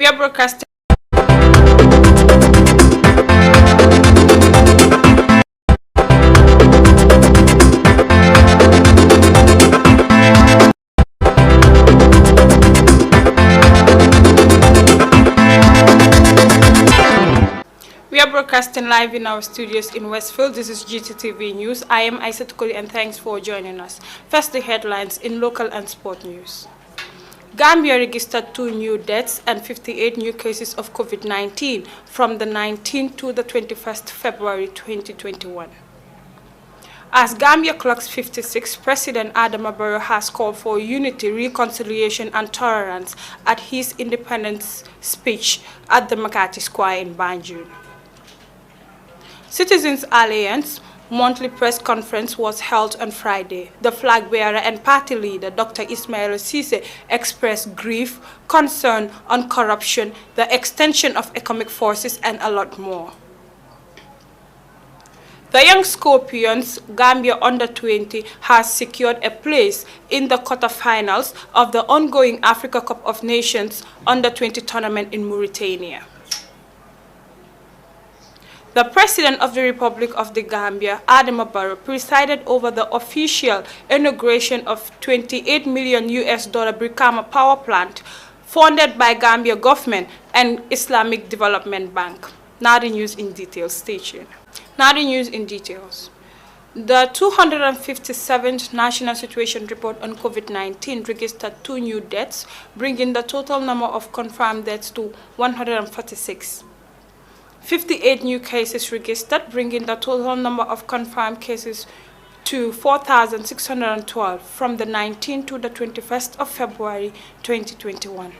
We are broadcasting. We are broadcasting live in our studios in Westfield. This is GTTV News. I am Isatou Colley and thanks for joining us. First, the headlines in local and sport news. Gambia registered 2 new deaths and 58 new cases of COVID-19 from the 19th to the 21st February 2021. As Gambia clocks 56, President Adama Barrow has called for unity, reconciliation and tolerance at his independence speech at the Makati Square in Banjul. Citizens Alliance monthly press conference was held on Friday. The flag bearer and party leader, Dr. Ismaila Ceesay, expressed grief, concern on corruption, the extension of economic forces, and a lot more. The Young Scorpions, Gambia Under-20, has secured a place in the quarterfinals of the ongoing Africa Cup of Nations Under-20 tournament in Mauritania. The President of the Republic of the Gambia, Adama Barrow, presided over the official inauguration of $28 million Brikama power plant funded by Gambia government and Islamic Development Bank. Now the news in details. Stay tuned. Now the news in details. The 257th National Situation Report on COVID-19 registered 2 new deaths, bringing the total number of confirmed deaths to 146. 58 new cases registered, bringing the total number of confirmed cases to 4,612 from the 19th to the 21st of February 2021.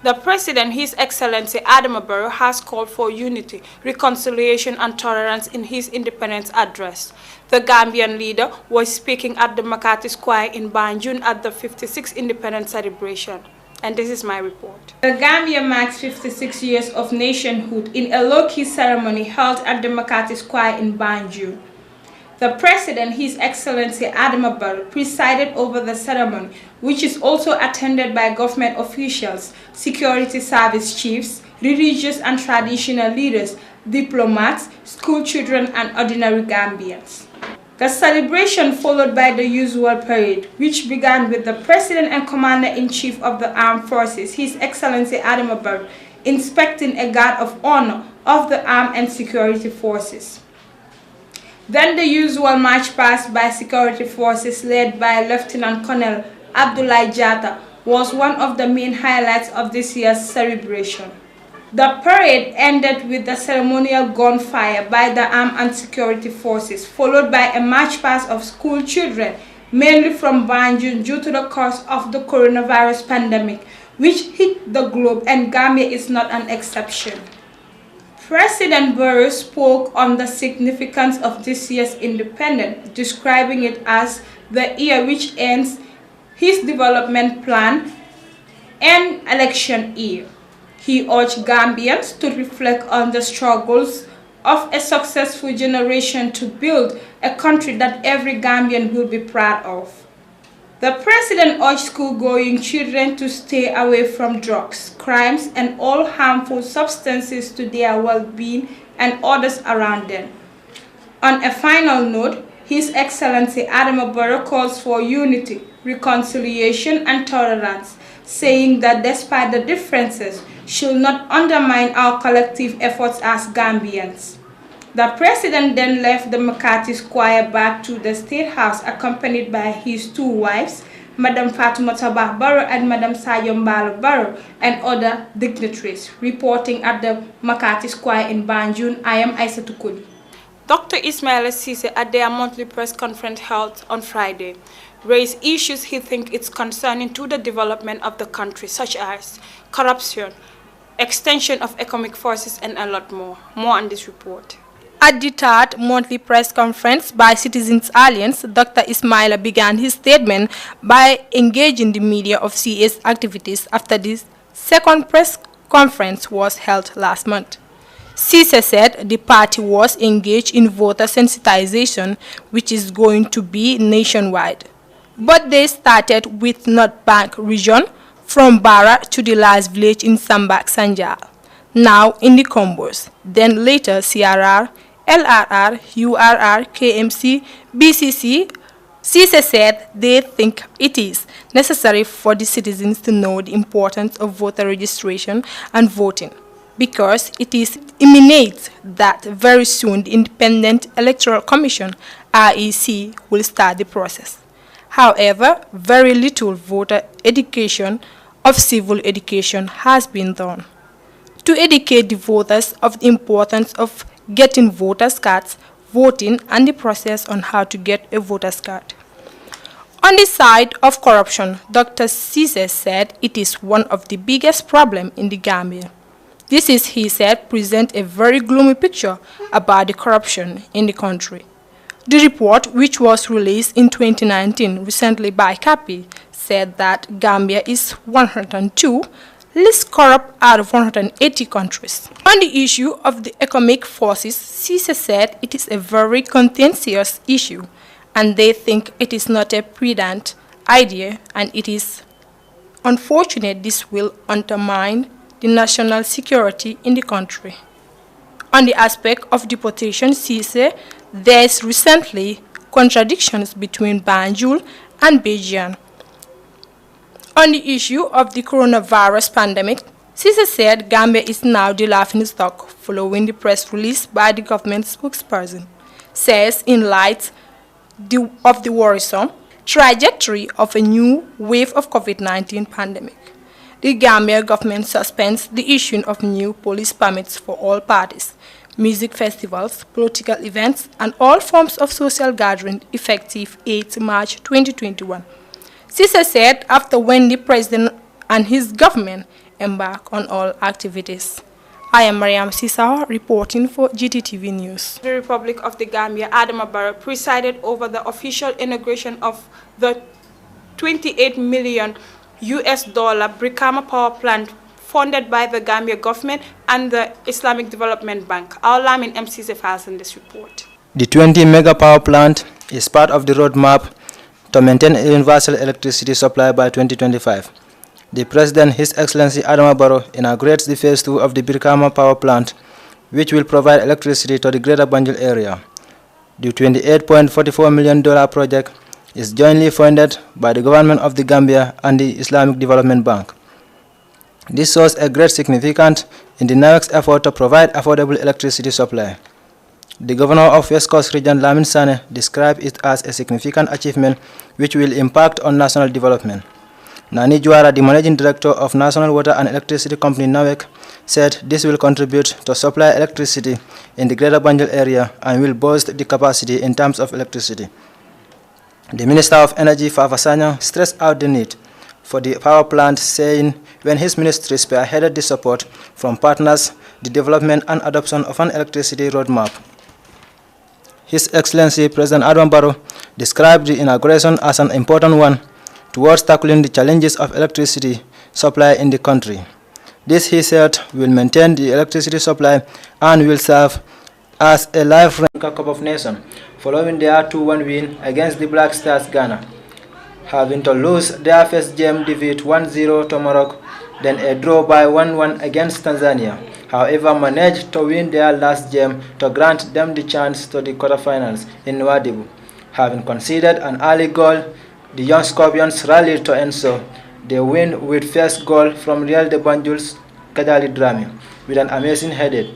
The President, His Excellency Adama Barrow, has called for unity, reconciliation and tolerance in his independence address. The Gambian leader was speaking at the Makati Square in Banjul at the 56th Independence celebration. And this is my report. The Gambia marks 56 years of nationhood in a low-key ceremony held at the Makati Square in Banjul. The President, His Excellency Adama Barrow, presided over the ceremony, which is also attended by government officials, security service chiefs, religious and traditional leaders, diplomats, school children, and ordinary Gambians. The celebration followed by the usual parade, which began with the President and Commander-in-Chief of the Armed Forces, His Excellency Adama Barrow, inspecting a guard of honor of the armed and security forces. Then the usual march past by security forces led by Lieutenant Colonel Abdoulaye Jatta was one of the main highlights of this year's celebration. The parade ended with the ceremonial gunfire by the armed and security forces, followed by a march past of school children, mainly from Banjul due to the cause of the coronavirus pandemic, which hit the globe, and Gambia is not an exception. President Barrow spoke on the significance of this year's independence, describing it as the year which ends his development plan and election year. He urged Gambians to reflect on the struggles of a successful generation to build a country that every Gambian will be proud of. The President urged school-going children to stay away from drugs, crimes, and all harmful substances to their well-being and others around them. On a final note, His Excellency Adama Barrow calls for unity, reconciliation, and tolerance, saying that despite the differences, should not undermine our collective efforts as Gambians. The President then left the Makati Square back to the State House, accompanied by his 2 wives, Madam Fatoumata Bah Barrow and Madam Sayo Mbalo Barrow, and other dignitaries. Reporting at the Makati Square in Banjul, I am Isatou Colley. Dr. Ismaila Ceesay, at their monthly press conference held on Friday, raised issues he thinks it's concerning to the development of the country, such as corruption, extension of economic forces, and a lot more. More on this report. At the 3rd monthly press conference by Citizens Alliance, Dr. Ismaila began his statement by engaging the media of CA's activities after this 2nd press conference was held last month. Ceesay said the party was engaged in voter sensitization, which is going to be nationwide. But they started with North Bank region, from Bara to the last village in Sambak Sanjal, now in the Combos, then later CRR, LRR, URR, KMC, BCC. CISA said they think it is necessary for the citizens to know the importance of voter registration and voting, because it is imminent that very soon the Independent Electoral Commission, IEC, will start the process. However, very little voter education of civil education has been done. To educate the voters of the importance of getting voters' cards, voting, and the process on how to get a voter's card. On the side of corruption, Dr. Cisse said it is one of the biggest problems in the Gambia. This is, he said, present a very gloomy picture about the corruption in the country. The report, which was released in 2019 recently by CAPI, said that Gambia is 102 least corrupt out of 180 countries. On the issue of the economic forces, CISA said it is a very contentious issue, and they think it is not a prudent idea, and it is unfortunate this will undermine the national security in the country. On the aspect of deportation, CISA, there is recently contradictions between Banjul and Beijing. On the issue of the coronavirus pandemic, CISA said Gambia is now the laughingstock following the press release by the government spokesperson. Says in light of the worrisome trajectory of a new wave of COVID-19 pandemic, the Gambia government suspends the issuing of new police permits for all parties, music festivals, political events, and all forms of social gathering effective 8 March 2021. CISA said after when the president and his government embark on all activities. I am Mariam Sissawa reporting for GTTV News. The Republic of the Gambia, Adama Barrow, presided over the official inauguration of the $28 million Brikama power plant funded by the Gambia government and the Islamic Development Bank. Our Lamin MCC files in this report. The 20 mega power plant is part of the roadmap to maintain a universal electricity supply by 2025. The President, His Excellency Adama Barrow, inaugurates the Phase 2 of the Brikama power plant, which will provide electricity to the Greater Banjul area. The $28.44 million project is jointly funded by the Government of the Gambia and the Islamic Development Bank. This shows a great significance in the NAWEC's effort to provide affordable electricity supply. The Governor of West Coast Region, Lamin Sane, described it as a significant achievement which will impact on national development. Nani Juara, the Managing Director of National Water and Electricity Company NAWEC, said this will contribute to supply electricity in the Greater Banjul area and will boost the capacity in terms of electricity. The Minister of Energy, Fafa Sanyang, stressed out the need for the power plant, saying when his ministry spearheaded the support from partners, the development and adoption of an electricity roadmap. His Excellency President Adama Barrow described the inauguration as an important one towards tackling the challenges of electricity supply in the country. This, he said, will maintain the electricity supply and will serve as a lifeline Cup of Nations, following their 2-1 win against the Black Stars Ghana, having to lose their first game defeat 1-0 to Morocco, then a draw by 1-1 against Tanzania. However, managed to win their last game to grant them the chance to the quarterfinals in Nouadhibou. Having conceded an early goal, the young Scorpions rallied to ensure they win with first goal from Real de Banjul's Kadali Drame with an amazing header,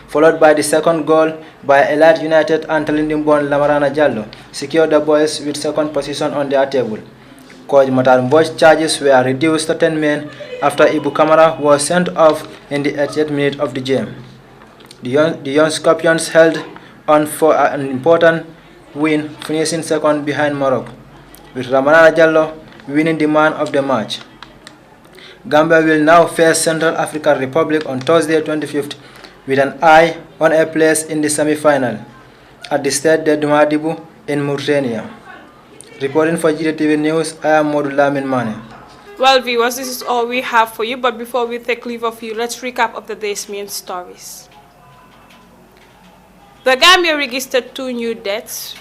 followed by the second goal by Elite United and Talindimbon Lamarana Jallo, secured the boys with second position on their table. Coach Matar Mboj's charges were reduced to 10 men after Ibu Kamara was sent off in the 80th minute of the game. The young Scorpions held on for an important win, finishing second behind Morocco, with Lamarana Jallo winning the man of the match. Gambia will now face Central African Republic on Thursday 25th with an eye on a place in the semi-final at the Stade de Nouadhibou in Mauritania. Reporting for GTTV News, I am Modu Lamin Mane. Well, viewers, this is all we have for you, but before we take leave of you, let's recap of the day's main stories. The Gambia registered 2 new deaths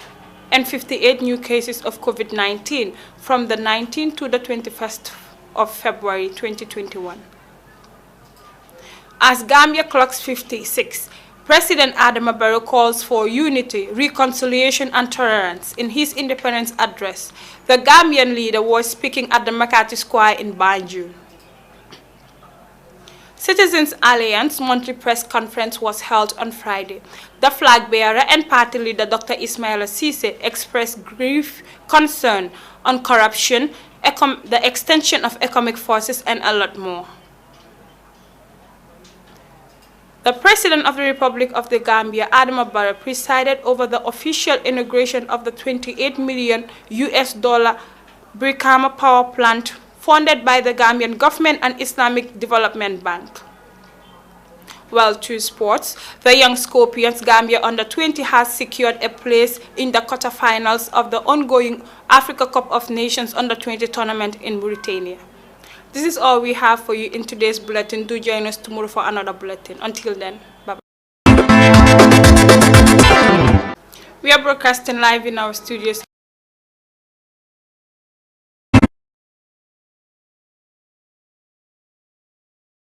and 58 new cases of COVID-19 from the 19th to the 21st of February 2021. As Gambia clocks 56, President Adama Barrow calls for unity, reconciliation and tolerance in his independence address. The Gambian leader was speaking at the Makati Square in Banjul. Citizens Alliance monthly press conference was held on Friday. The flag bearer and party leader Dr. Ismaila Ceesay expressed grief, concern on corruption, the extension of economic forces and a lot more. The President of the Republic of the Gambia, Adama Barrow, presided over the official inauguration of the $28 million Brikama power plant funded by the Gambian government and Islamic Development Bank. Well, to sports, the young Scorpions Gambia Under-20 has secured a place in the quarterfinals of the ongoing Africa Cup of Nations Under-20 tournament in Mauritania. This is all we have for you in today's bulletin. Do join us tomorrow for another bulletin. Until then, bye-bye. We are broadcasting live in our studios